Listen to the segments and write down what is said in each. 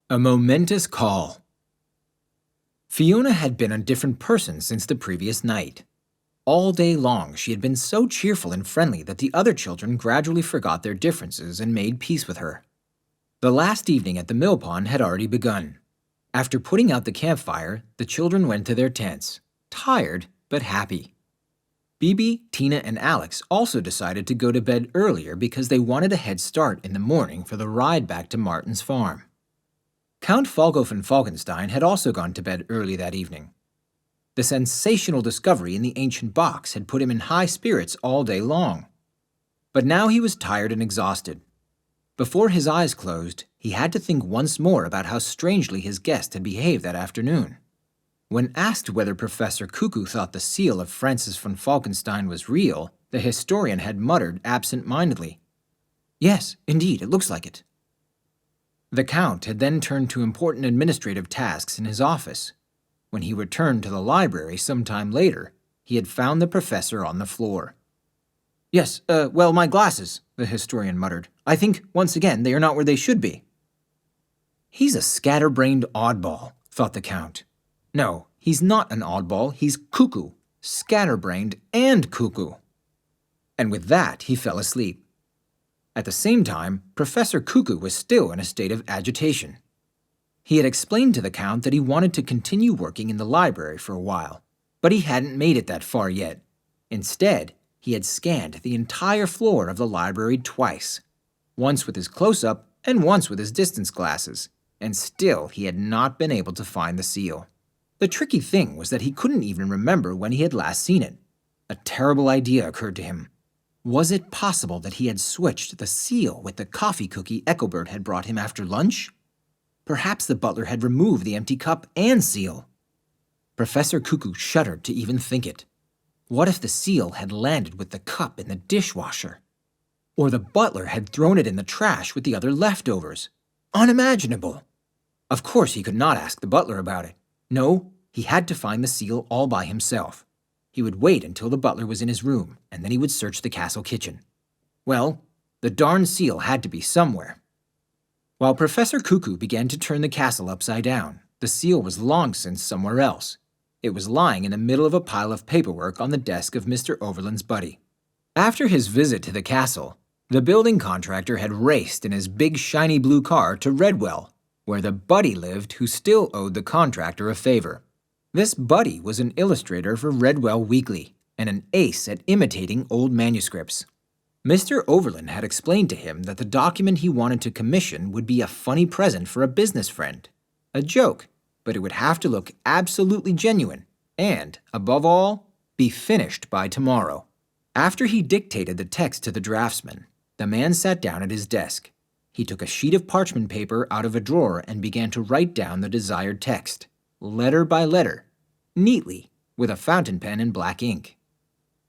A momentous call. Fiona had been a different person since the previous night. All day long she had been so cheerful and friendly that the other children gradually forgot their differences and made peace with her. The last evening at the mill pond had already begun. After putting out the campfire, the children went to their tents, tired but happy. Bibi, Tina, and Alex also decided to go to bed earlier because they wanted a head start in the morning for the ride back to Martin's farm. Count Falko von Falkenstein had also gone to bed early that evening. The sensational discovery in the ancient box had put him in high spirits all day long. But now he was tired and exhausted. Before his eyes closed, he had to think once more about how strangely his guest had behaved that afternoon. When asked whether Professor Cuckoo thought the seal of Francis von Falkenstein was real, the historian had muttered absent-mindedly, "Yes, indeed, it looks like it." The Count had then turned to important administrative tasks in his office. When he returned to the library some time later, he had found the professor on the floor. "Yes, my glasses," the historian muttered. "I think, once again, they are not where they should be." "He's a scatterbrained oddball," thought the Count. No, he's not an oddball, he's cuckoo, scatterbrained and cuckoo. And with that, he fell asleep. At the same time, Professor Cuckoo was still in a state of agitation. He had explained to the Count that he wanted to continue working in the library for a while, but he hadn't made it that far yet. Instead, he had scanned the entire floor of the library twice, once with his close-up and once with his distance glasses, and still he had not been able to find the seal. The tricky thing was that he couldn't even remember when he had last seen it. A terrible idea occurred to him. Was it possible that he had switched the seal with the coffee cookie Eckelbert had brought him after lunch? Perhaps the butler had removed the empty cup and seal. Professor Cuckoo shuddered to even think it. What if the seal had landed with the cup in the dishwasher? Or the butler had thrown it in the trash with the other leftovers? Unimaginable! Of course he could not ask the butler about it. No, he had to find the seal all by himself. He would wait until the butler was in his room, and then he would search the castle kitchen. Well, the darn seal had to be somewhere. While Professor Cuckoo began to turn the castle upside down, the seal was long since somewhere else. It was lying in the middle of a pile of paperwork on the desk of Mr. Overland's buddy. After his visit to the castle, the building contractor had raced in his big shiny blue car to Redwell, where the buddy lived who still owed the contractor a favor. This buddy was an illustrator for Redwell Weekly and an ace at imitating old manuscripts. Mr. Overland had explained to him that the document he wanted to commission would be a funny present for a business friend. A joke, but it would have to look absolutely genuine and, above all, be finished by tomorrow. After he dictated the text to the draftsman, the man sat down at his desk. He took a sheet of parchment paper out of a drawer and began to write down the desired text, letter by letter, neatly, with a fountain pen and black ink.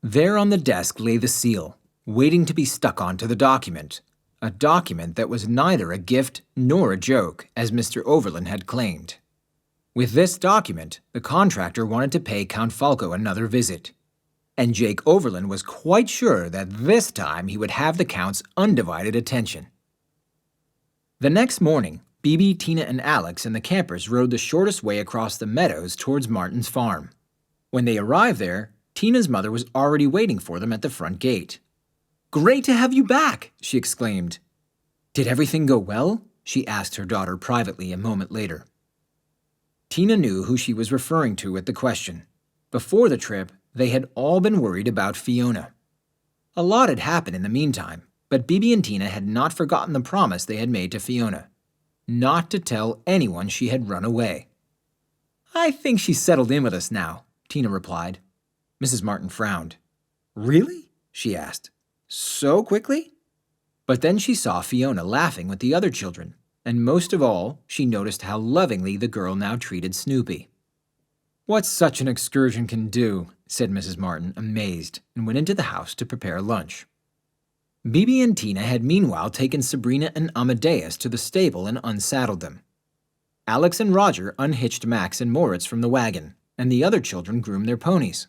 There on the desk lay the seal, waiting to be stuck onto the document, a document that was neither a gift nor a joke, as Mr. Overland had claimed. With this document, the contractor wanted to pay Count Falco another visit, and Jake Overland was quite sure that this time he would have the Count's undivided attention. The next morning, Bibi, Tina, and Alex and the campers rode the shortest way across the meadows towards Martin's farm. When they arrived there, Tina's mother was already waiting for them at the front gate. "Great to have you back!" she exclaimed. "Did everything go well?" she asked her daughter privately a moment later. Tina knew who she was referring to at the question. Before the trip, they had all been worried about Fiona. A lot had happened in the meantime, but Bibi and Tina had not forgotten the promise they had made to Fiona. Not to tell anyone she had run away. "I think she's settled in with us now," Tina replied. Mrs. Martin frowned. "Really?" she asked. "So quickly?" But then she saw Fiona laughing with the other children, and most of all, she noticed how lovingly the girl now treated Snoopy. "What such an excursion can do," said Mrs. Martin, amazed, and went into the house to prepare lunch. Bibi and Tina had meanwhile taken Sabrina and Amadeus to the stable and unsaddled them. Alex and Roger unhitched Max and Moritz from the wagon, and the other children groomed their ponies.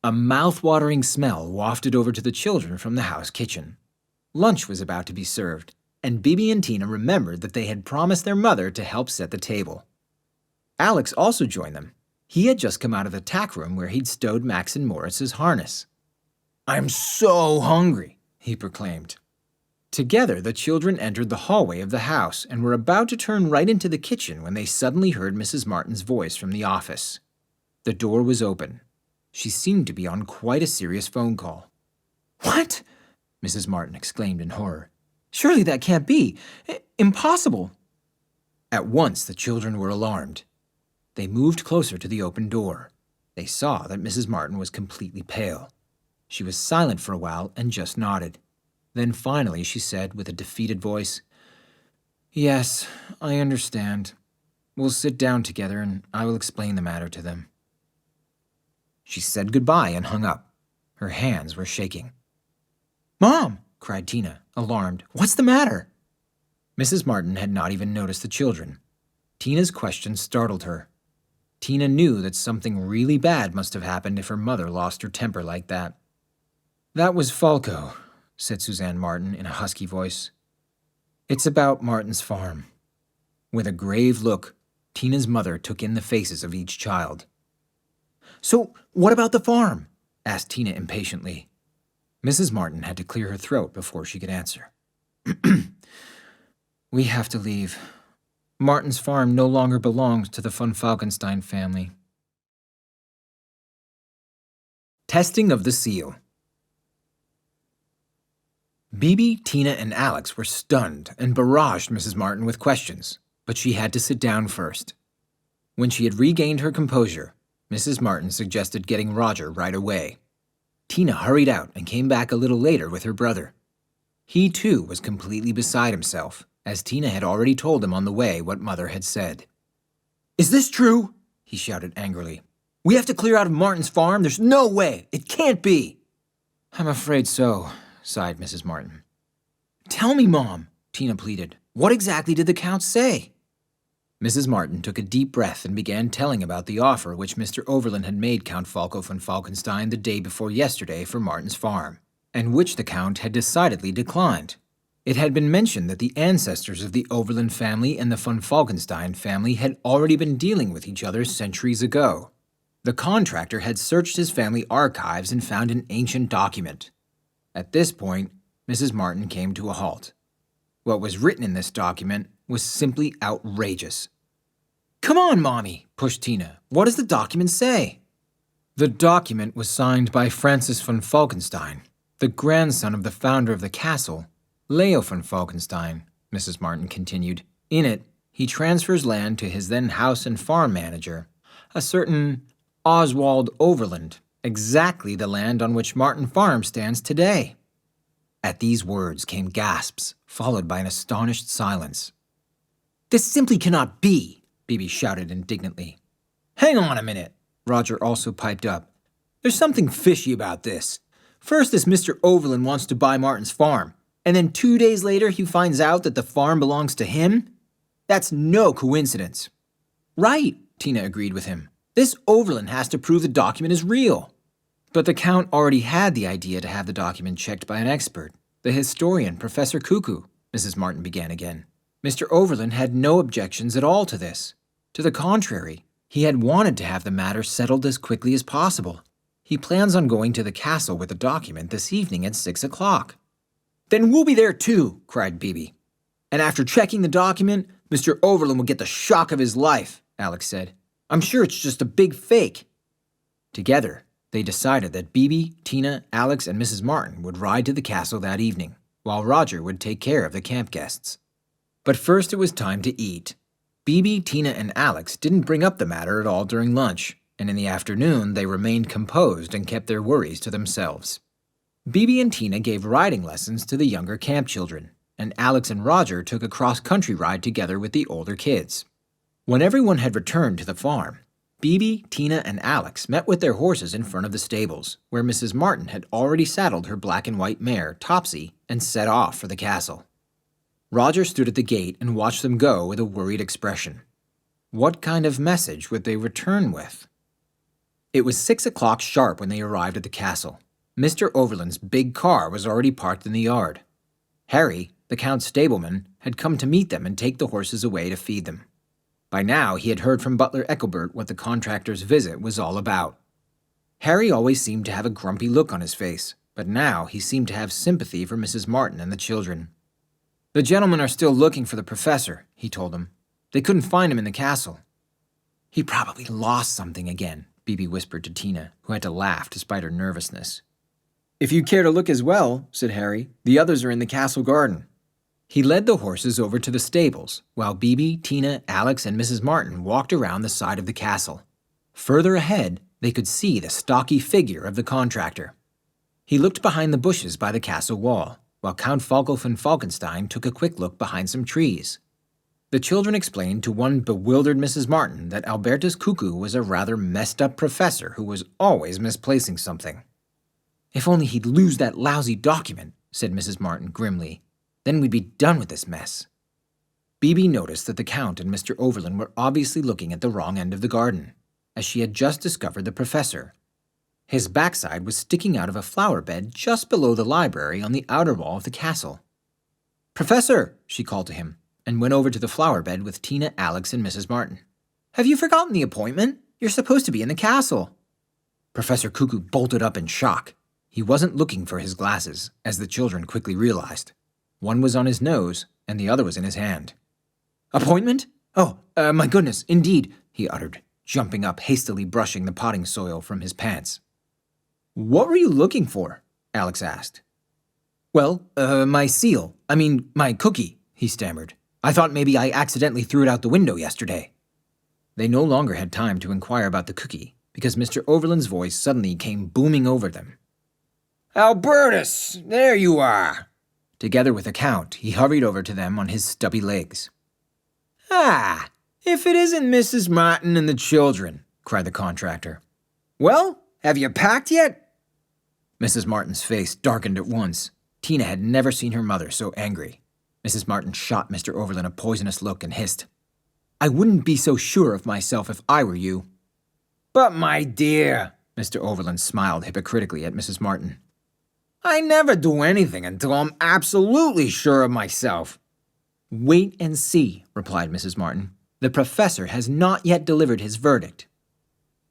A mouth-watering smell wafted over to the children from the house kitchen. Lunch was about to be served, and Bibi and Tina remembered that they had promised their mother to help set the table. Alex also joined them. He had just come out of the tack room where he'd stowed Max and Morris's harness. "I'm so hungry," he proclaimed. Together, the children entered the hallway of the house and were about to turn right into the kitchen when they suddenly heard Mrs. Martin's voice from the office. The door was open. She seemed to be on quite a serious phone call. "What?" Mrs. Martin exclaimed in horror. "Surely that can't be. Impossible." At once, the children were alarmed. They moved closer to the open door. They saw that Mrs. Martin was completely pale. She was silent for a while and just nodded. Then finally she said with a defeated voice, "Yes, I understand. We'll sit down together and I will explain the matter to them." She said goodbye and hung up. Her hands were shaking. "Mom!" cried Tina, alarmed. "What's the matter?" Mrs. Martin had not even noticed the children. Tina's question startled her. Tina knew that something really bad must have happened if her mother lost her temper like that. "That was Falko," said Suzanne Martin in a husky voice. "It's about Martin's farm." With a grave look, Tina's mother took in the faces of each child. "So, what about the farm?" asked Tina impatiently. Mrs. Martin had to clear her throat before she could answer. "We have to leave. Martin's farm no longer belongs to the von Falkenstein family." Testing of the seal. Bibi, Tina, and Alex were stunned and barraged Mrs. Martin with questions, but she had to sit down first. When she had regained her composure, Mrs. Martin suggested getting Roger right away. Tina hurried out and came back a little later with her brother. He, too, was completely beside himself, as Tina had already told him on the way what Mother had said. "Is this true?" he shouted angrily. "We have to clear out of Martin's farm? There's no way! It can't be!" "I'm afraid so," sighed Mrs. Martin. "Tell me, Mom," Tina pleaded. "What exactly did the Count say?" Mrs. Martin took a deep breath and began telling about the offer which Mr. Overland had made Count Falko von Falkenstein the day before yesterday for Martin's farm, and which the Count had decidedly declined. It had been mentioned that the ancestors of the Overland family and the von Falkenstein family had already been dealing with each other centuries ago. The contractor had searched his family archives and found an ancient document. At this point, Mrs. Martin came to a halt. What was written in this document was simply outrageous. "Come on, Mommy," pushed Tina. "What does the document say?" The document was signed by Francis von Falkenstein, the grandson of the founder of the castle, Leo von Falkenstein, Mrs. Martin continued. In it, he transfers land to his then house and farm manager, a certain Oswald Overland, exactly the land on which Martin Farm stands today. At these words came gasps, followed by an astonished silence. "This simply cannot be," Bibi shouted indignantly. "Hang on a minute," Roger also piped up. "There's something fishy about this. First, this Mr. Overland wants to buy Martin's farm, and then 2 days later he finds out that the farm belongs to him? That's no coincidence." "Right," Tina agreed with him. "This Overland has to prove the document is real." But the Count already had the idea to have the document checked by an expert, the historian, Professor Cuckoo, Mrs. Martin began again. Mr. Overland had no objections at all to this. To the contrary, he had wanted to have the matter settled as quickly as possible. He plans on going to the castle with the document this evening at 6 o'clock. "Then we'll be there too," cried Bibi. "And after checking the document, Mr. Overland will get the shock of his life," Alex said. "I'm sure it's just a big fake." Together, they decided that Bibi, Tina, Alex, and Mrs. Martin would ride to the castle that evening, while Roger would take care of the camp guests. But first it was time to eat. Bibi, Tina, and Alex didn't bring up the matter at all during lunch, and in the afternoon they remained composed and kept their worries to themselves. Bibi and Tina gave riding lessons to the younger camp children, and Alex and Roger took a cross-country ride together with the older kids. When everyone had returned to the farm, Bibi, Tina, and Alex met with their horses in front of the stables, where Mrs. Martin had already saddled her black and white mare, Topsy, and set off for the castle. Roger stood at the gate and watched them go with a worried expression. What kind of message would they return with? It was 6 o'clock sharp when they arrived at the castle. Mr. Overland's big car was already parked in the yard. Harry, the Count's stableman, had come to meet them and take the horses away to feed them. By now, he had heard from butler Ethelbert what the contractor's visit was all about. Harry always seemed to have a grumpy look on his face, but now he seemed to have sympathy for Mrs. Martin and the children. "The gentlemen are still looking for the professor," he told them. "They couldn't find him in the castle." "He probably lost something again," Bibi whispered to Tina, who had to laugh despite her nervousness. "If you care to look as well," said Harry, "the others are in the castle garden." He led the horses over to the stables, while Bibi, Tina, Alex, and Mrs. Martin walked around the side of the castle. Further ahead, they could see the stocky figure of the contractor. He looked behind the bushes by the castle wall, while Count Falko von Falkenstein took a quick look behind some trees. The children explained to one bewildered Mrs. Martin that Albertus Cuckoo was a rather messed-up professor who was always misplacing something. "If only he'd lose that lousy document," said Mrs. Martin grimly. "Then we'd be done with this mess." Bibi noticed that the Count and Mr. Overland were obviously looking at the wrong end of the garden, as she had just discovered the professor. His backside was sticking out of a flower bed just below the library on the outer wall of the castle. "Professor," she called to him, and went over to the flower bed with Tina, Alex, and Mrs. Martin. "Have you forgotten the appointment? You're supposed to be in the castle." Professor Cuckoo bolted up in shock. He wasn't looking for his glasses, as the children quickly realized. One was on his nose, and the other was in his hand. "Appointment? Oh, my goodness, indeed," he uttered, jumping up, hastily brushing the potting soil from his pants. "What were you looking for?" Alex asked. "Well, my cookie," he stammered. "I thought maybe I accidentally threw it out the window yesterday." They no longer had time to inquire about the cookie, because Mr. Overland's voice suddenly came booming over them. "Albertus, there you are!" Together with the Count, he hurried over to them on his stubby legs. "Ah, if it isn't Mrs. Martin and the children," cried the contractor. "Well, have you packed yet?" Mrs. Martin's face darkened at once. Tina had never seen her mother so angry. Mrs. Martin shot Mr. Overland a poisonous look and hissed, "I wouldn't be so sure of myself if I were you." "But my dear," Mr. Overland smiled hypocritically at Mrs. Martin, "I never do anything until I'm absolutely sure of myself." "Wait and see," replied Mrs. Martin. "The professor has not yet delivered his verdict."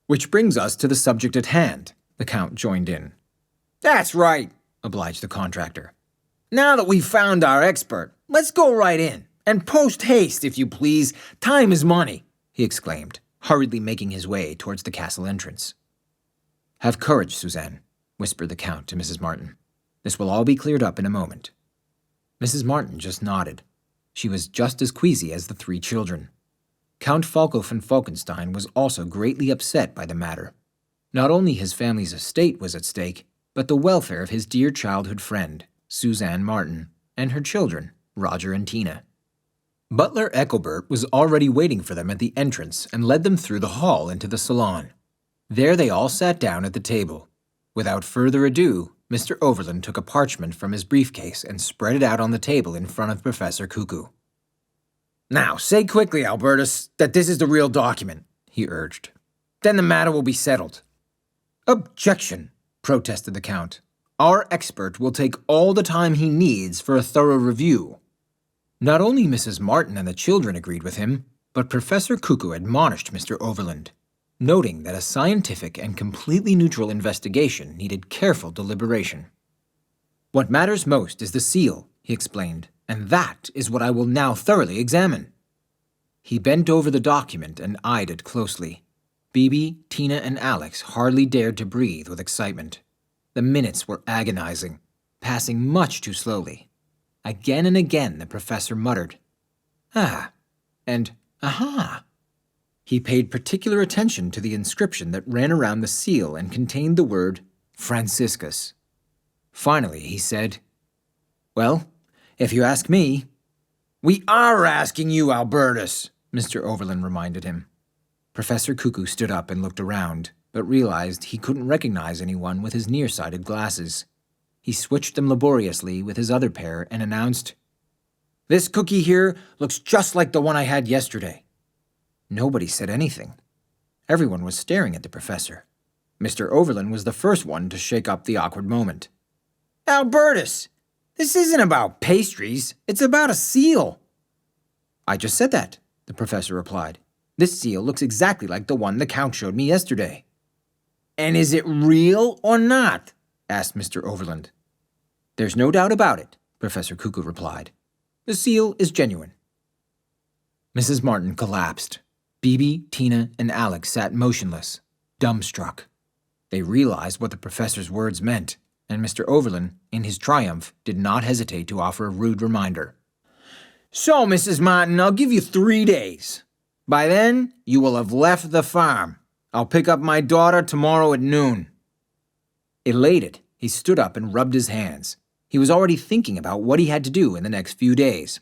"Which brings us to the subject at hand," the Count joined in. "That's right," obliged the contractor. "Now that we've found our expert, let's go right in. And post-haste, if you please. Time is money," he exclaimed, hurriedly making his way towards the castle entrance. "Have courage, Suzanne," whispered the Count to Mrs. Martin. "This will all be cleared up in a moment." Mrs. Martin just nodded. She was just as queasy as the three children. Count Falko von Falkenstein was also greatly upset by the matter. Not only his family's estate was at stake, but the welfare of his dear childhood friend, Suzanne Martin, and her children, Roger and Tina. Butler Ethelbert was already waiting for them at the entrance and led them through the hall into the salon. There they all sat down at the table. Without further ado, Mr. Overland took a parchment from his briefcase and spread it out on the table in front of Professor Cuckoo. "Now, say quickly, Albertus, that this is the real document," he urged. "Then the matter will be settled." "Objection," protested the Count. "Our expert will take all the time he needs for a thorough review." Not only Mrs. Martin and the children agreed with him, but Professor Cuckoo admonished Mr. Overland, noting that a scientific and completely neutral investigation needed careful deliberation. "What matters most is the seal," he explained, "and that is what I will now thoroughly examine." He bent over the document and eyed it closely. Bibi, Tina, and Alex hardly dared to breathe with excitement. The minutes were agonizing, passing much too slowly. Again and again the professor muttered, "Ah," and "Aha." He paid particular attention to the inscription that ran around the seal and contained the word Franciscus. Finally, he said, "Well, if you ask me—" "We are asking you, Albertus," Mr. Overland reminded him. Professor Cuckoo stood up and looked around, but realized he couldn't recognize anyone with his nearsighted glasses. He switched them laboriously with his other pair and announced, "This cookie here looks just like the one I had yesterday." Nobody said anything. Everyone was staring at the professor. Mr. Overland was the first one to shake up the awkward moment. "Albertus, This isn't about pastries, it's about a seal. I just said that, the professor replied. This seal looks exactly like the one the Count showed me yesterday. And is it real or not? Asked Mr. Overland. There's no doubt about it, Professor Cuckoo replied. The seal is genuine. Mrs. Martin collapsed. Bibi, Tina, and Alex sat motionless, dumbstruck. They realized what the professor's words meant, and Mr. Overland, in his triumph, did not hesitate to offer a rude reminder. So, Mrs. Martin, I'll give you 3 days. By then, you will have left the farm. I'll pick up my daughter tomorrow at noon. Elated, he stood up and rubbed his hands. He was already thinking about what he had to do in the next few days.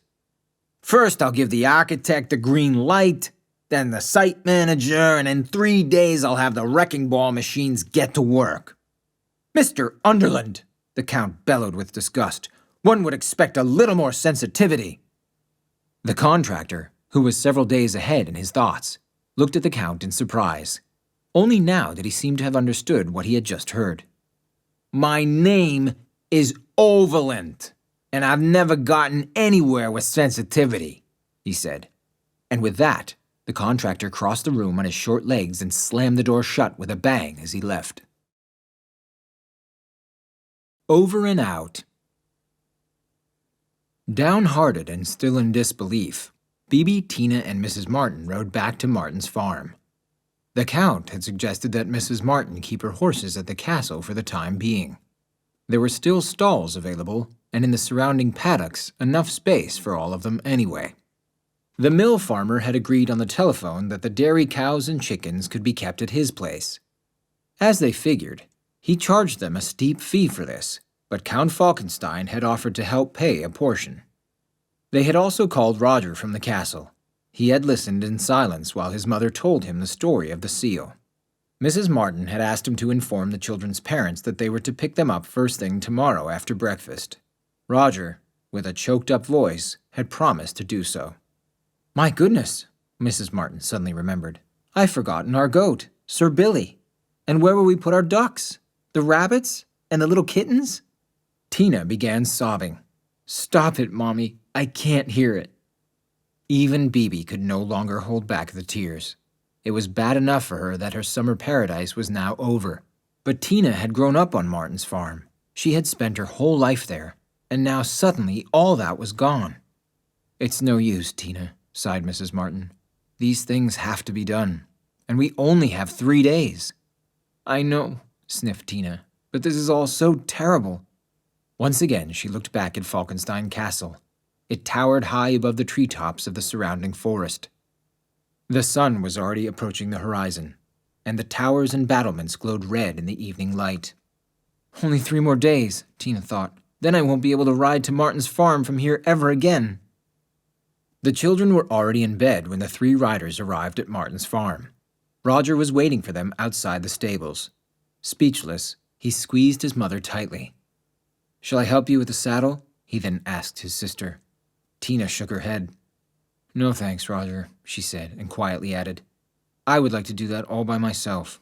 First, I'll give the architect the green light, then the site manager, and in 3 days I'll have the wrecking ball machines get to work. Mr. Underland, the Count bellowed with disgust, one would expect a little more sensitivity. The contractor, who was several days ahead in his thoughts, looked at the Count in surprise. Only now did he seem to have understood what he had just heard. My name is Overland, and I've never gotten anywhere with sensitivity, he said. And with that, the contractor crossed the room on his short legs and slammed the door shut with a bang as he left. Over and out. Downhearted and still in disbelief, Bibi, Tina, and Mrs. Martin rode back to Martin's farm. The Count had suggested that Mrs. Martin keep her horses at the castle for the time being. There were still stalls available, and in the surrounding paddocks, enough space for all of them anyway. The mill farmer had agreed on the telephone that the dairy cows and chickens could be kept at his place. As they figured, he charged them a steep fee for this, but Count Falkenstein had offered to help pay a portion. They had also called Roger from the castle. He had listened in silence while his mother told him the story of the seal. Mrs. Martin had asked him to inform the children's parents that they were to pick them up first thing tomorrow after breakfast. Roger, with a choked-up voice, had promised to do so. My goodness, Mrs. Martin suddenly remembered. I've forgotten our goat, Sir Billy. And where will we put our ducks? The rabbits? And the little kittens? Tina began sobbing. Stop it, Mommy. I can't hear it. Even Bibi could no longer hold back the tears. It was bad enough for her that her summer paradise was now over. But Tina had grown up on Martin's farm. She had spent her whole life there, and now suddenly all that was gone. It's no use, Tina, sighed Mrs. Martin. These things have to be done, and we only have 3 days. I know, sniffed Tina, but this is all so terrible. Once again, she looked back at Falkenstein Castle. It towered high above the treetops of the surrounding forest. The sun was already approaching the horizon, and the towers and battlements glowed red in the evening light. Only 3 more days, Tina thought. Then I won't be able to ride to Martin's farm from here ever again. The children were already in bed when the 3 riders arrived at Martin's farm. Roger was waiting for them outside the stables. Speechless, he squeezed his mother tightly. Shall I help you with the saddle? He then asked his sister. Tina shook her head. No thanks, Roger, she said, and quietly added, I would like to do that all by myself.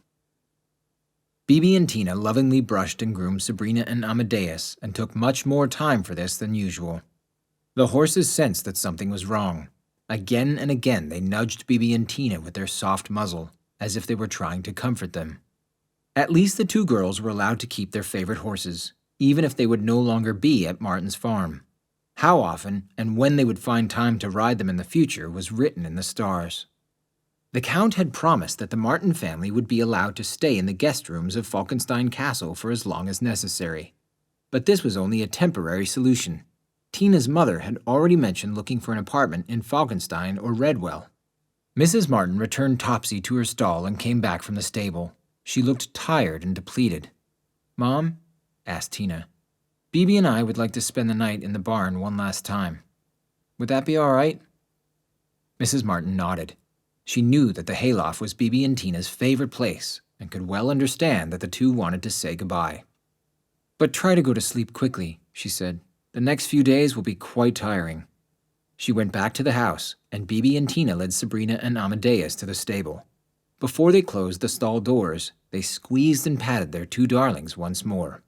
Bibi and Tina lovingly brushed and groomed Sabrina and Amadeus and took much more time for this than usual. The horses sensed that something was wrong. Again and again they nudged Bibi and Tina with their soft muzzle, as if they were trying to comfort them. At least the 2 girls were allowed to keep their favorite horses, even if they would no longer be at Martin's farm. How often and when they would find time to ride them in the future was written in the stars. The Count had promised that the Martin family would be allowed to stay in the guest rooms of Falkenstein Castle for as long as necessary. But this was only a temporary solution. Tina's mother had already mentioned looking for an apartment in Falkenstein or Redwell. Mrs. Martin returned Topsy to her stall and came back from the stable. She looked tired and depleted. Mom? Asked Tina. Bibi and I would like to spend the night in the barn one last time. Would that be all right? Mrs. Martin nodded. She knew that the hayloft was Bibi and Tina's favorite place and could well understand that the 2 wanted to say goodbye. But try to go to sleep quickly, she said. The next few days will be quite tiring. She went back to the house, and Bibi and Tina led Sabrina and Amadeus to the stable. Before they closed the stall doors, they squeezed and patted their 2 darlings once more.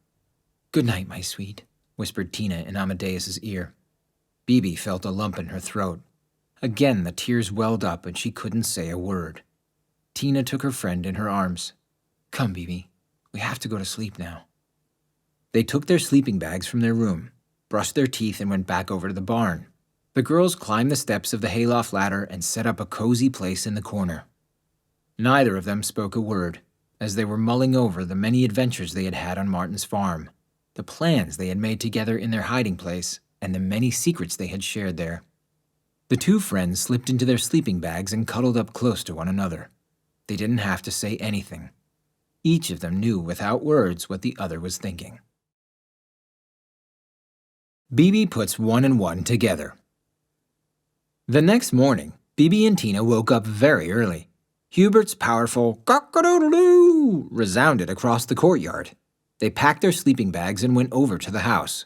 Good night, my sweet, whispered Tina in Amadeus's ear. Bibi felt a lump in her throat. Again the tears welled up and she couldn't say a word. Tina took her friend in her arms. "Come, Bibi, we have to go to sleep now." They took their sleeping bags from their room, brushed their teeth, and went back over to the barn. The girls climbed the steps of the hayloft ladder and set up a cozy place in the corner. Neither of them spoke a word, as they were mulling over the many adventures they had had on Martin's farm, the plans they had made together in their hiding place, and the many secrets they had shared there. The two friends slipped into their sleeping bags and cuddled up close to one another. They didn't have to say anything. Each of them knew without words what the other was thinking. Bibi puts one and one together. The next morning, Bibi and Tina woke up very early. Hubert's powerful cock-a-doodle-doo resounded across the courtyard. They packed their sleeping bags and went over to the house.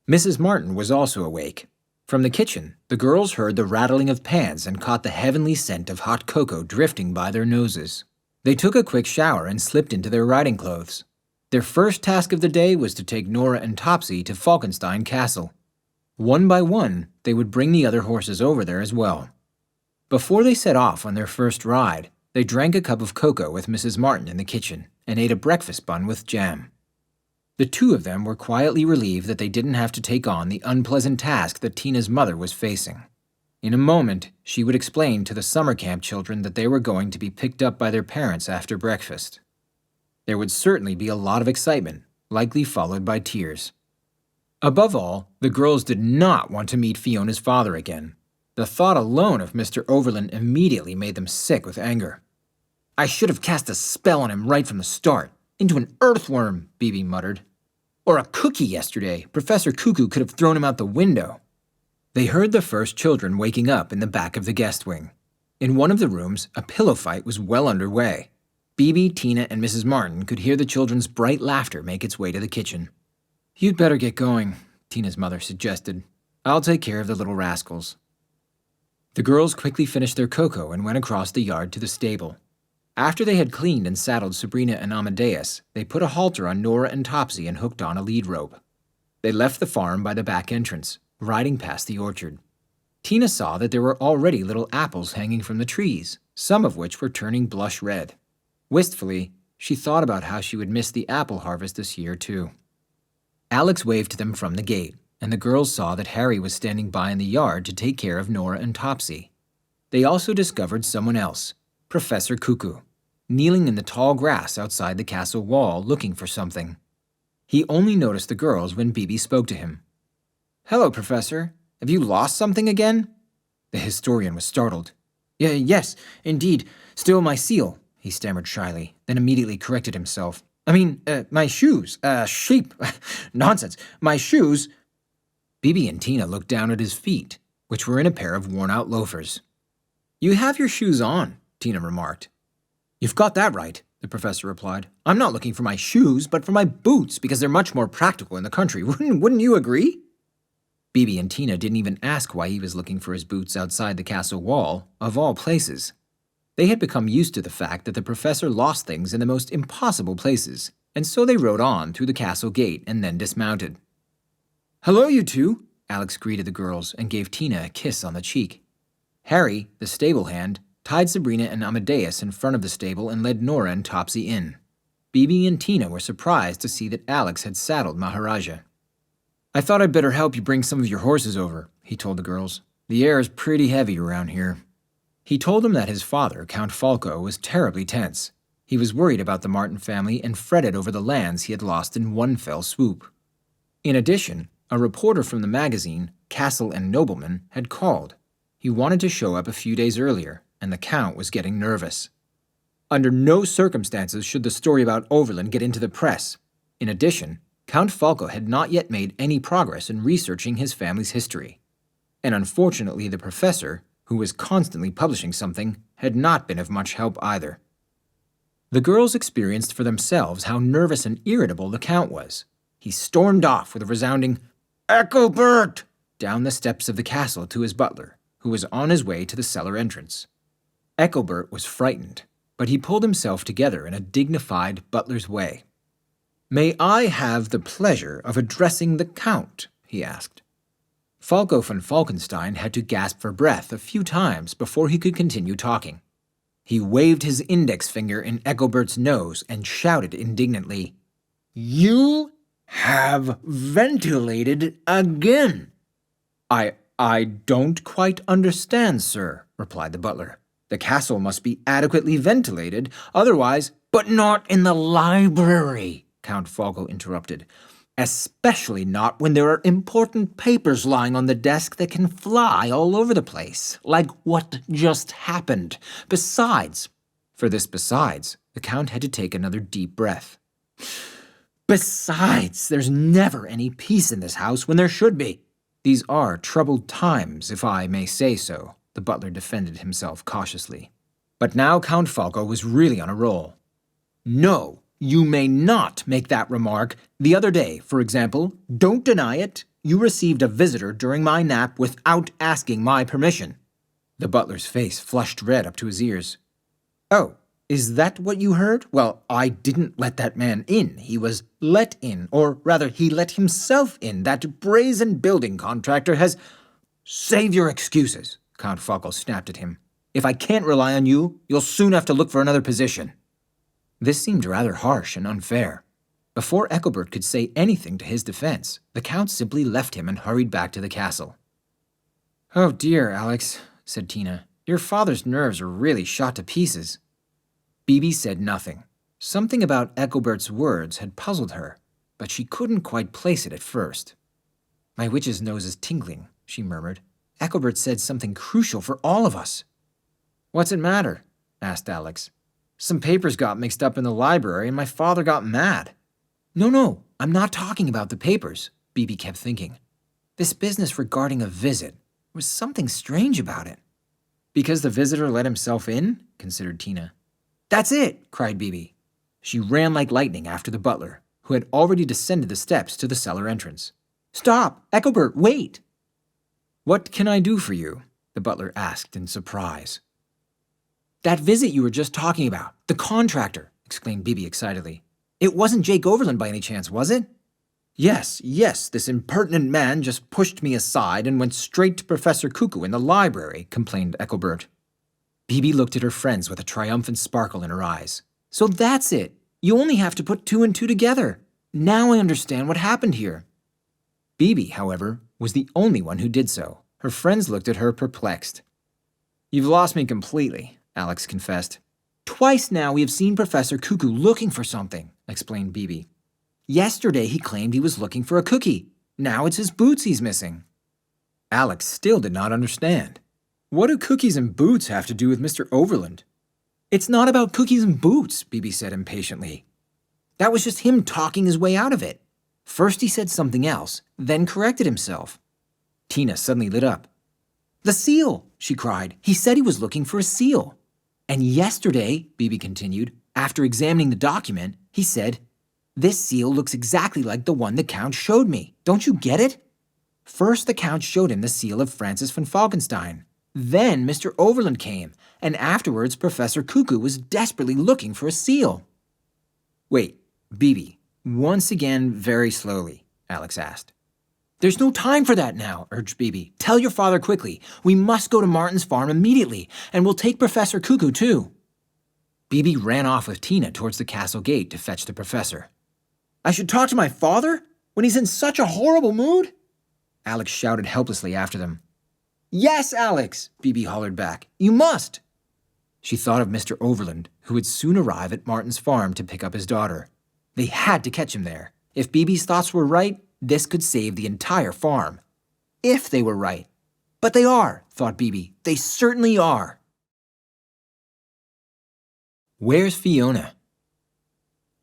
Mrs. Martin was also awake. From the kitchen, the girls heard the rattling of pans and caught the heavenly scent of hot cocoa drifting by their noses. They took a quick shower and slipped into their riding clothes. Their first task of the day was to take Nora and Topsy to Falkenstein Castle. One by one, they would bring the other horses over there as well. Before they set off on their first ride, they drank a cup of cocoa with Mrs. Martin in the kitchen and ate a breakfast bun with jam. The two of them were quietly relieved that they didn't have to take on the unpleasant task that Tina's mother was facing. In a moment, she would explain to the summer camp children that they were going to be picked up by their parents after breakfast. There would certainly be a lot of excitement, likely followed by tears. Above all, the girls did not want to meet Fiona's father again. The thought alone of Mr. Overland immediately made them sick with anger. "I should have cast a spell on him right from the start. Into an earthworm," Bibi muttered. "Or a cookie yesterday. Professor Cuckoo could have thrown him out the window." They heard the first children waking up in the back of the guest wing. In one of the rooms, a pillow fight was well underway. Bibi, Tina, and Mrs. Martin could hear the children's bright laughter make its way to the kitchen. "You'd better get going," Tina's mother suggested. "I'll take care of the little rascals." The girls quickly finished their cocoa and went across the yard to the stable. After they had cleaned and saddled Sabrina and Amadeus, they put a halter on Nora and Topsy and hooked on a lead rope. They left the farm by the back entrance, riding past the orchard. Tina saw that there were already little apples hanging from the trees, some of which were turning blush red. Wistfully, she thought about how she would miss the apple harvest this year, too. Alex waved to them from the gate, and the girls saw that Harry was standing by in the yard to take care of Nora and Topsy. They also discovered someone else, Professor Cuckoo, kneeling in the tall grass outside the castle wall looking for something. He only noticed the girls when Bibi spoke to him. "Hello, Professor. Have you lost something again?" The historian was startled. Yes, indeed. Still my seal," he stammered shyly, then immediately corrected himself. My shoes. Sheep. Nonsense. My shoes." Bibi and Tina looked down at his feet, which were in a pair of worn-out loafers. "You have your shoes on," Tina remarked. "You've got that right," the professor replied. "I'm not looking for my shoes, but for my boots, because they're much more practical in the country. Wouldn't you agree?" Bibi and Tina didn't even ask why he was looking for his boots outside the castle wall, of all places. They had become used to the fact that the professor lost things in the most impossible places, and so they rode on through the castle gate and then dismounted. "Hello, you two," Alex greeted the girls and gave Tina a kiss on the cheek. Harry, the stable hand, tied Sabrina and Amadeus in front of the stable and led Nora and Topsy in. Bibi and Tina were surprised to see that Alex had saddled Maharaja. "I thought I'd better help you bring some of your horses over," he told the girls. "The air is pretty heavy around here." He told them that his father, Count Falko, was terribly tense. He was worried about the Martin family and fretted over the lands he had lost in one fell swoop. In addition, a reporter from the magazine, Castle and Nobleman, had called. He wanted to show up a few days earlier, and the Count was getting nervous. Under no circumstances should the story about Overland get into the press. In addition, Count Falko had not yet made any progress in researching his family's history. And unfortunately, the professor, who was constantly publishing something, had not been of much help either. The girls experienced for themselves how nervous and irritable the Count was. He stormed off with a resounding, "Ethelbert!" down the steps of the castle to his butler, who was on his way to the cellar entrance. Ethelbert was frightened, but he pulled himself together in a dignified butler's way. "May I have the pleasure of addressing the Count?" he asked. Falko von Falkenstein had to gasp for breath a few times before he could continue talking. He waved his index finger in Ethelbert's nose and shouted indignantly, "You have ventilated again." I don't quite understand, sir," replied the butler. "The castle must be adequately ventilated, otherwise—" "But not in the library," Count Falco interrupted. "Especially not when there are important papers lying on the desk that can fly all over the place, like what just happened. Besides," for this besides, the Count had to take another deep breath. "Besides, there's never any peace in this house when there should be." "These are troubled times, if I may say so," the butler defended himself cautiously. But now Count Falco was really on a roll. "No, you may not make that remark. The other day, for example, don't deny it, you received a visitor during my nap without asking my permission." The butler's face flushed red up to his ears. "Oh, is that what you heard? Well, I didn't let that man in. He was let in, or rather, he let himself in. That brazen building contractor has—" "Save your excuses," Count Falco snapped at him. "If I can't rely on you, you'll soon have to look for another position." This seemed rather harsh and unfair. Before Ethelbert could say anything to his defense, the Count simply left him and hurried back to the castle. "Oh dear, Alex," said Tina. "Your father's nerves are really shot to pieces." Bibi said nothing. Something about Ethelbert's words had puzzled her, but she couldn't quite place it at first. "My witch's nose is tingling," she murmured. "Ethelbert said something crucial for all of us." "What's it matter?" asked Alex. "Some papers got mixed up in the library and my father got mad." No, I'm not talking about the papers," Bibi kept thinking. "This business regarding a visit, there was something strange about it." "Because the visitor let himself in?" considered Tina. "That's it!" cried Bibi. She ran like lightning after the butler, who had already descended the steps to the cellar entrance. "Stop! Ethelbert, wait!" "What can I do for you?" the butler asked in surprise. "That visit you were just talking about, the contractor," exclaimed Bibi excitedly. "It wasn't Jake Overland by any chance, was it?" Yes, this impertinent man just pushed me aside and went straight to Professor Cuckoo in the library," complained Ethelbert. Bibi looked at her friends with a triumphant sparkle in her eyes. "So that's it. You only have to put two and two together. Now I understand what happened here." Bibi, however, was the only one who did so. Her friends looked at her perplexed. "You've lost me completely," Alex confessed. "Twice now we have seen Professor Cuckoo looking for something," explained Bibi. "Yesterday he claimed he was looking for a cookie. Now it's his boots he's missing." Alex still did not understand. "What do cookies and boots have to do with Mr. Overland?" "It's not about cookies and boots," Bibi said impatiently. "That was just him talking his way out of it. First he said something else, then corrected himself." Tina suddenly lit up. "The seal!" she cried. "He said he was looking for a seal. And yesterday," Bibi continued, "after examining the document, he said, 'This seal looks exactly like the one the Count showed me. Don't you get it?' First the Count showed him the seal of Francis von Falkenstein. Then Mr. Overland came, and afterwards Professor Cuckoo was desperately looking for a seal." "Wait, Bibi, once again very slowly," Alex asked. "There's no time for that now," urged Bibi. "Tell your father quickly. We must go to Martin's farm immediately, and we'll take Professor Cuckoo too." Bibi ran off with Tina towards the castle gate to fetch the professor. "I should talk to my father? When he's in such a horrible mood?" Alex shouted helplessly after them. "Yes, Alex," Bibi hollered back. "You must." She thought of Mr. Overland, who would soon arrive at Martin's farm to pick up his daughter. They had to catch him there. If Bibi's thoughts were right, this could save the entire farm. If they were right. But they are, thought Bibi. They certainly are. Where's Fiona?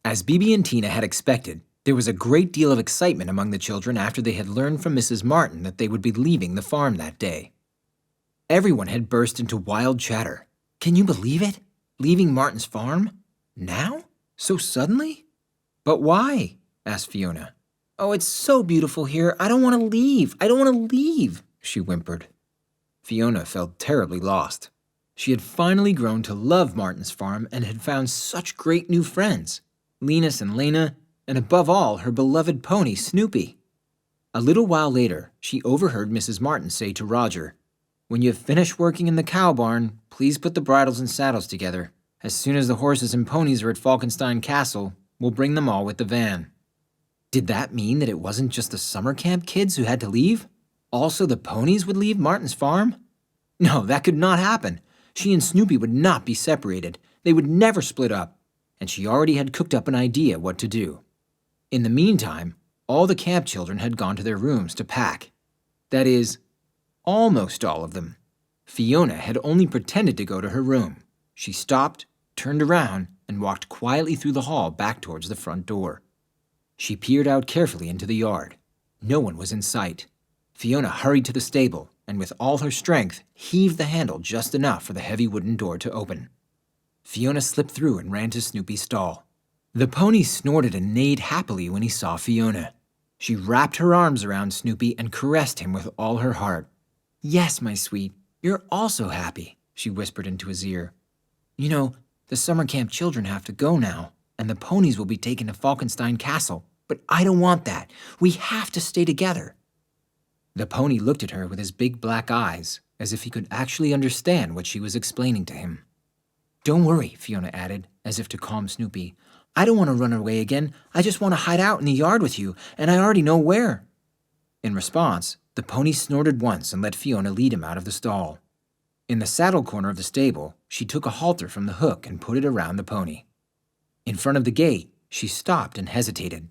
As Bibi and Tina had expected, there was a great deal of excitement among the children after they had learned from Mrs. Martin that they would be leaving the farm that day. Everyone had burst into wild chatter. Can you believe it? Leaving Martin's farm? Now? So suddenly? But why? Asked Fiona. Oh, it's so beautiful here. I don't want to leave. I don't want to leave, she whimpered. Fiona felt terribly lost. She had finally grown to love Martin's farm and had found such great new friends. Linus and Lena, and above all, her beloved pony, Snoopy. A little while later, she overheard Mrs. Martin say to Roger, "When you've finished working in the cow barn, please put the bridles and saddles together. As soon as the horses and ponies are at Falkenstein Castle, we'll bring them all with the van." Did that mean that it wasn't just the summer camp kids who had to leave? Also, the ponies would leave Martin's farm? No, that could not happen. She and Snoopy would not be separated. They would never split up. And she already had cooked up an idea what to do. In the meantime, all the camp children had gone to their rooms to pack. That is, almost all of them. Fiona had only pretended to go to her room. She stopped, turned around, and walked quietly through the hall back towards the front door. She peered out carefully into the yard. No one was in sight. Fiona hurried to the stable, and with all her strength, heaved the handle just enough for the heavy wooden door to open. Fiona slipped through and ran to Snoopy's stall. The pony snorted and neighed happily when he saw Fiona. She wrapped her arms around Snoopy and caressed him with all her heart. "Yes, my sweet, you're also happy," she whispered into his ear. "You know, the summer camp children have to go now, and the ponies will be taken to Falkenstein Castle. But I don't want that. We have to stay together." The pony looked at her with his big black eyes, as if he could actually understand what she was explaining to him. "Don't worry," Fiona added, as if to calm Snoopy. "I don't want to run away again. I just want to hide out in the yard with you, and I already know where." In response, the pony snorted once and let Fiona lead him out of the stall. In the saddle corner of the stable, she took a halter from the hook and put it around the pony. In front of the gate, she stopped and hesitated.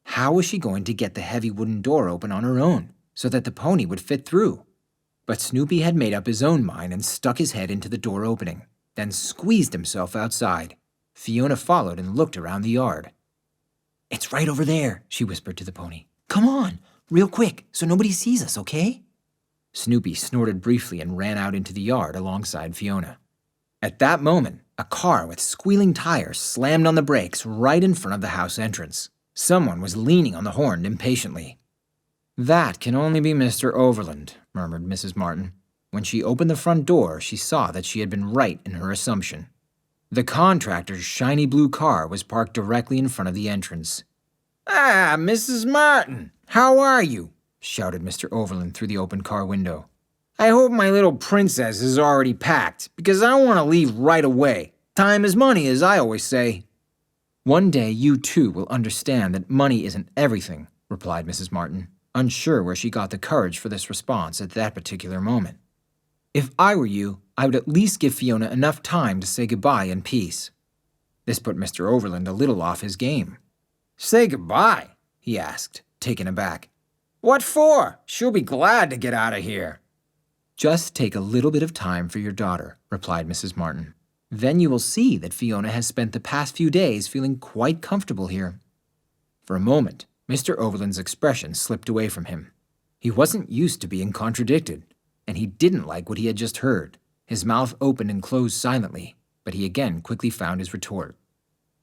How was she going to get the heavy wooden door open on her own, so that the pony would fit through? But Snoopy had made up his own mind and stuck his head into the door opening, then squeezed himself outside. Fiona followed and looked around the yard. "It's right over there," she whispered to the pony. "Come on, real quick, so nobody sees us, okay?" Snoopy snorted briefly and ran out into the yard alongside Fiona. At that moment, a car with squealing tires slammed on the brakes right in front of the house entrance. Someone was leaning on the horn impatiently. "That can only be Mr. Overland," murmured Mrs. Martin. When she opened the front door, she saw that she had been right in her assumption. The contractor's shiny blue car was parked directly in front of the entrance. "Ah, Mrs. Martin, how are you?" shouted Mr. Overland through the open car window. "I hope my little princess is already packed, because I want to leave right away. Time is money, as I always say." "One day you too will understand that money isn't everything," replied Mrs. Martin, unsure where she got the courage for this response at that particular moment. "If I were you, I would at least give Fiona enough time to say goodbye in peace." This put Mr. Overland a little off his game. "Say goodbye?" he asked, taken aback. "What for? She'll be glad to get out of here." "Just take a little bit of time for your daughter," replied Mrs. Martin. "Then you will see that Fiona has spent the past few days feeling quite comfortable here." For a moment, Mr. Overland's expression slipped away from him. He wasn't used to being contradicted, and he didn't like what he had just heard. His mouth opened and closed silently, but he again quickly found his retort.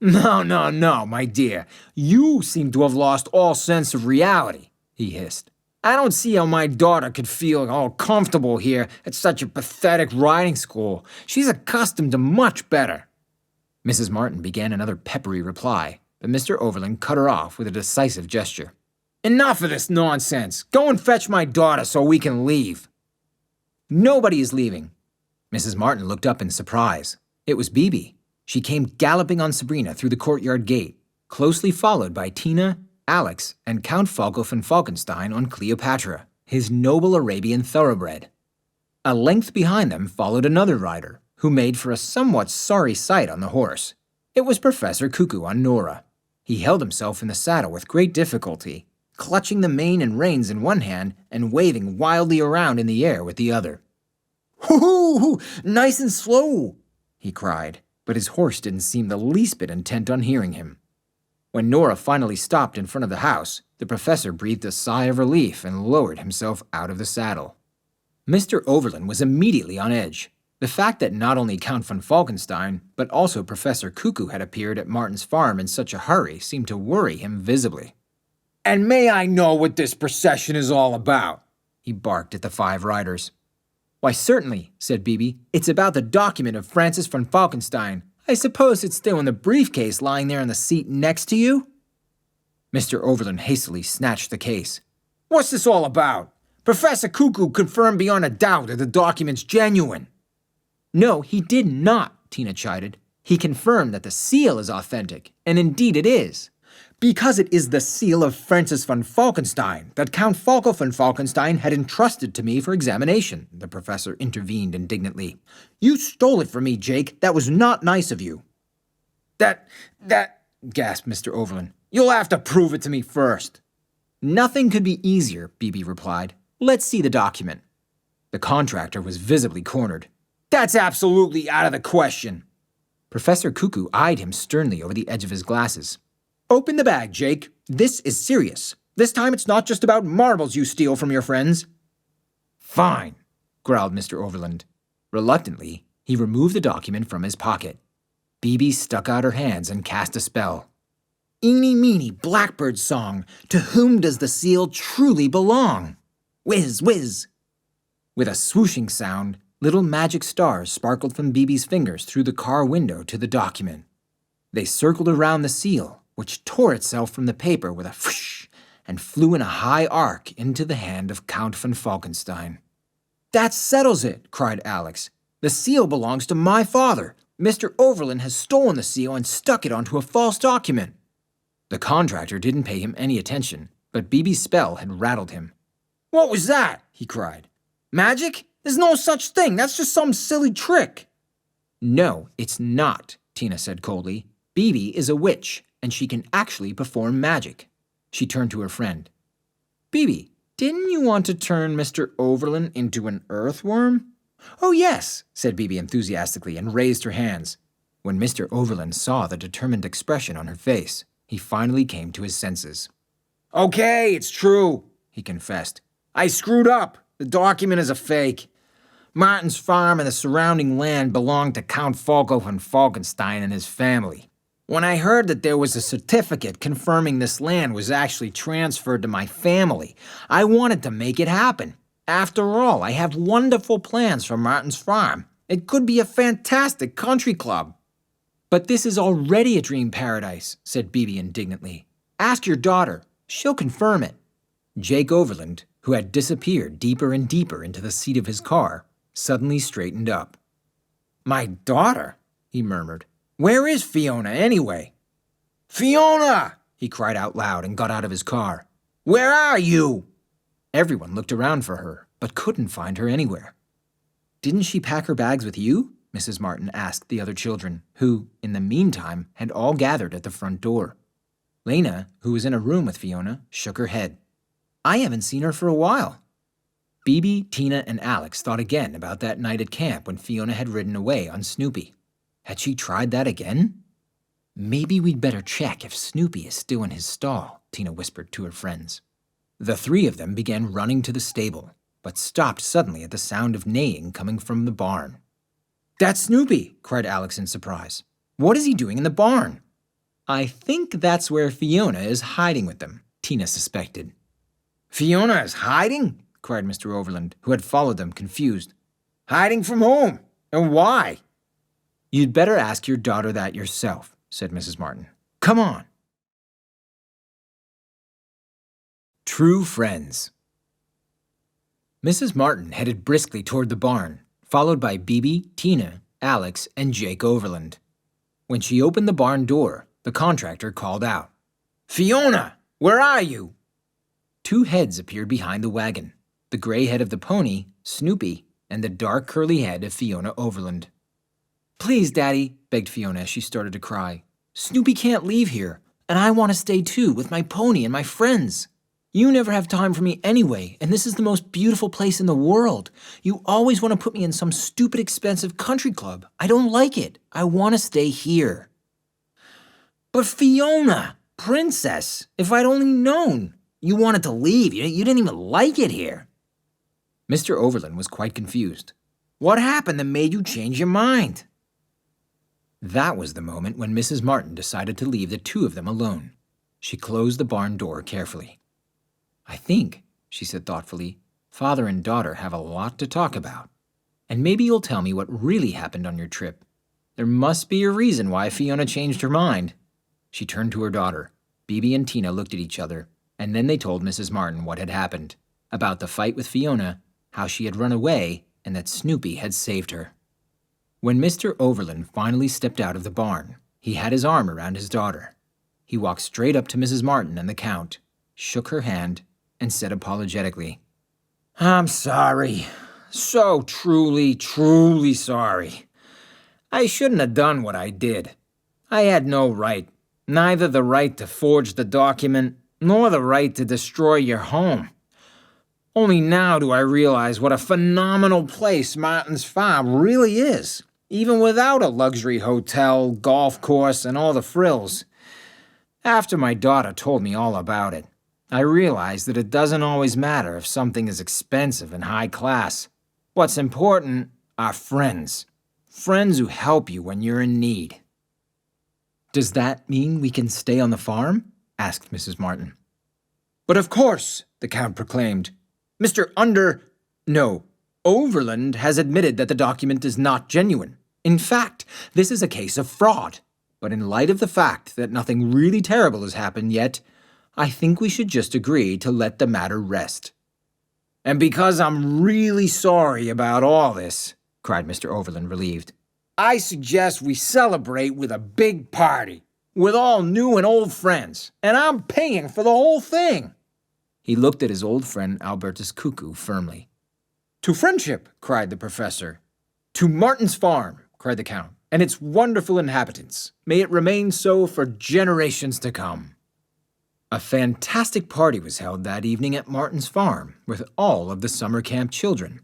No, my dear. You seem to have lost all sense of reality," he hissed. "I don't see how my daughter could feel all comfortable here at such a pathetic riding school. She's accustomed to much better." Mrs. Martin began another peppery reply, but Mr. Overland cut her off with a decisive gesture. "Enough of this nonsense. Go and fetch my daughter so we can leave." "Nobody is leaving." Mrs. Martin looked up in surprise. It was Bibi. She came galloping on Sabrina through the courtyard gate, closely followed by Tina, Alex, and Count Falko von Falkenstein on Cleopatra, his noble Arabian thoroughbred. A length behind them followed another rider, who made for a somewhat sorry sight on the horse. It was Professor Cuckoo on Nora. He held himself in the saddle with great difficulty, clutching the mane and reins in one hand and waving wildly around in the air with the other. "Hoo-hoo! Nice and slow!" he cried, but his horse didn't seem the least bit intent on hearing him. When Nora finally stopped in front of the house, the professor breathed a sigh of relief and lowered himself out of the saddle. Mr. Overland was immediately on edge. The fact that not only Count von Falkenstein, but also Professor Cuckoo had appeared at Martin's farm in such a hurry seemed to worry him visibly. "And may I know what this procession is all about?" he barked at the 5 riders. "Why, certainly," said Bibi. "It's about the document of Francis von Falkenstein. I suppose it's still in the briefcase lying there in the seat next to you?" Mr. Overland hastily snatched the case. What's this all about? Professor Cuckoo confirmed beyond a doubt that the document's genuine. No, he did not, Tina chided. He confirmed that the seal is authentic, and indeed it is. Because it is the seal of Francis von Falkenstein that Count Falko von Falkenstein had entrusted to me for examination, the professor intervened indignantly. You stole it from me, Jake. That was not nice of you. That, gasped Mr. Overland. You'll have to prove it to me first. Nothing could be easier, Bibi replied. Let's see the document. The contractor was visibly cornered. That's absolutely out of the question. Professor Cuckoo eyed him sternly over the edge of his glasses. Open the bag, Jake. This is serious. This time it's not just about marbles you steal from your friends. Fine, growled Mr. Overland. Reluctantly, he removed the document from his pocket. Bibi stuck out her hands and cast a spell. Eeny, meeny, blackbird song, to whom does the seal truly belong? Whiz, whiz. With a swooshing sound, little magic stars sparkled from Bibi's fingers through the car window to the document. They circled around the seal, which tore itself from the paper with a whoosh and flew in a high arc into the hand of Count von Falkenstein. That settles it, cried Alex. The seal belongs to my father. Mr. Overland has stolen the seal and stuck it onto a false document. The contractor didn't pay him any attention, but Bibi's spell had rattled him. What was that? He cried. Magic? There's no such thing. That's just some silly trick. No, it's not, Tina said coldly. Bibi is a witch, and she can actually perform magic. She turned to her friend. Bibi, didn't you want to turn Mr. Overland into an earthworm? Oh, yes, said Bibi enthusiastically and raised her hands. When Mr. Overland saw the determined expression on her face, he finally came to his senses. Okay, it's true, he confessed. I screwed up. The document is a fake. Martin's farm and the surrounding land belonged to Count Falko von Falkenstein and his family. When I heard that there was a certificate confirming this land was actually transferred to my family, I wanted to make it happen. After all, I have wonderful plans for Martin's farm. It could be a fantastic country club. But this is already a dream paradise, said Bibi indignantly. Ask your daughter. She'll confirm it. Jake Overland, who had disappeared deeper and deeper into the seat of his car, suddenly straightened up. My daughter, he murmured. Where is Fiona, anyway? Fiona! He cried out loud and got out of his car. Where are you? Everyone looked around for her, but couldn't find her anywhere. Didn't she pack her bags with you? Mrs. Martin asked the other children, who, in the meantime, had all gathered at the front door. Lena, who was in a room with Fiona, shook her head. I haven't seen her for a while. Bibi, Tina, and Alex thought again about that night at camp when Fiona had ridden away on Snoopy. Had she tried that again? Maybe we'd better check if Snoopy is still in his stall, Tina whispered to her friends. The three of them began running to the stable, but stopped suddenly at the sound of neighing coming from the barn. That's Snoopy, cried Alex in surprise. What is he doing in the barn? I think that's where Fiona is hiding with them, Tina suspected. Fiona is hiding? Cried Mr. Overland, who had followed them, confused. Hiding from whom? And why? You'd better ask your daughter that yourself, said Mrs. Martin. Come on. True friends. Mrs. Martin headed briskly toward the barn, followed by Bibi, Tina, Alex, and Jake Overland. When she opened the barn door, the contractor called out, Fiona, where are you? Two heads appeared behind the wagon, the gray head of the pony, Snoopy, and the dark curly head of Fiona Overland. Please, Daddy, begged Fiona as she started to cry. Snoopy can't leave here, and I want to stay too with my pony and my friends. You never have time for me anyway, and this is the most beautiful place in the world. You always want to put me in some stupid expensive country club. I don't like it. I want to stay here. But Fiona, princess, if I'd only known. You wanted to leave. You didn't even like it here. Mr. Overland was quite confused. What happened that made you change your mind? That was the moment when Mrs. Martin decided to leave the two of them alone. She closed the barn door carefully. I think, she said thoughtfully, father and daughter have a lot to talk about. And maybe you'll tell me what really happened on your trip. There must be a reason why Fiona changed her mind. She turned to her daughter. Bibi and Tina looked at each other, and then they told Mrs. Martin what had happened, about the fight with Fiona, how she had run away, and that Snoopy had saved her. When Mr. Overland finally stepped out of the barn, he had his arm around his daughter. He walked straight up to Mrs. Martin and the Count, shook her hand, and said apologetically, "I'm sorry. So truly, truly sorry. I shouldn't have done what I did. I had no right, neither the right to forge the document, nor the right to destroy your home. Only now do I realize what a phenomenal place Martin's Farm really is, even without a luxury hotel, golf course, and all the frills. After my daughter told me all about it, I realized that it doesn't always matter if something is expensive and high class. What's important are friends. Friends who help you when you're in need." "Does that mean we can stay on the farm?" asked Mrs. Martin. "But of course," the Count proclaimed. Overland has admitted that the document is not genuine. In fact, this is a case of fraud. But in light of the fact that nothing really terrible has happened yet, I think we should just agree to let the matter rest." "And because I'm really sorry about all this," cried Mr. Overland, relieved, "I suggest we celebrate with a big party, with all new and old friends, and I'm paying for the whole thing." He looked at his old friend Albertus Cuckoo firmly. "To friendship," cried the professor. "To Martin's Farm," cried the Count, "and its wonderful inhabitants. May it remain so for generations to come." A fantastic party was held that evening at Martin's Farm with all of the summer camp children.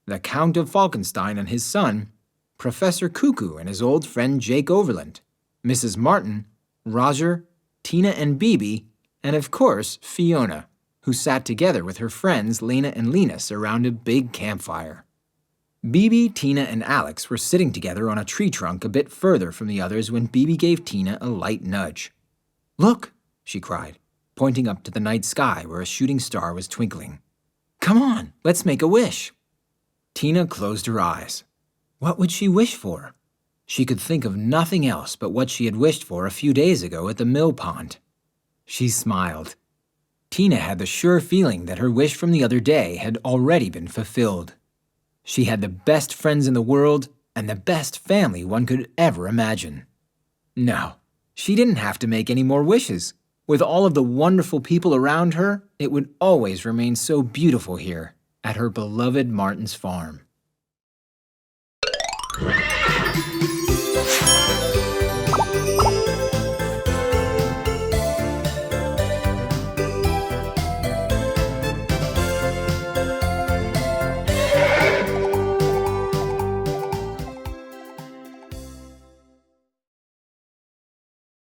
The Count of Falkenstein and his son, Professor Cuckoo and his old friend Jake Overland, Mrs. Martin, Roger, Tina and Bibi, and of course Fiona, who sat together with her friends Lena and Linus around a big campfire. Bibi, Tina, and Alex were sitting together on a tree trunk a bit further from the others when Bibi gave Tina a light nudge. "Look," she cried, pointing up to the night sky where a shooting star was twinkling. "Come on, let's make a wish." Tina closed her eyes. What would she wish for? She could think of nothing else but what she had wished for a few days ago at the mill pond. She smiled. Tina had the sure feeling that her wish from the other day had already been fulfilled. She had the best friends in the world and the best family one could ever imagine. No, she didn't have to make any more wishes. With all of the wonderful people around her, it would always remain so beautiful here at her beloved Martin's Farm.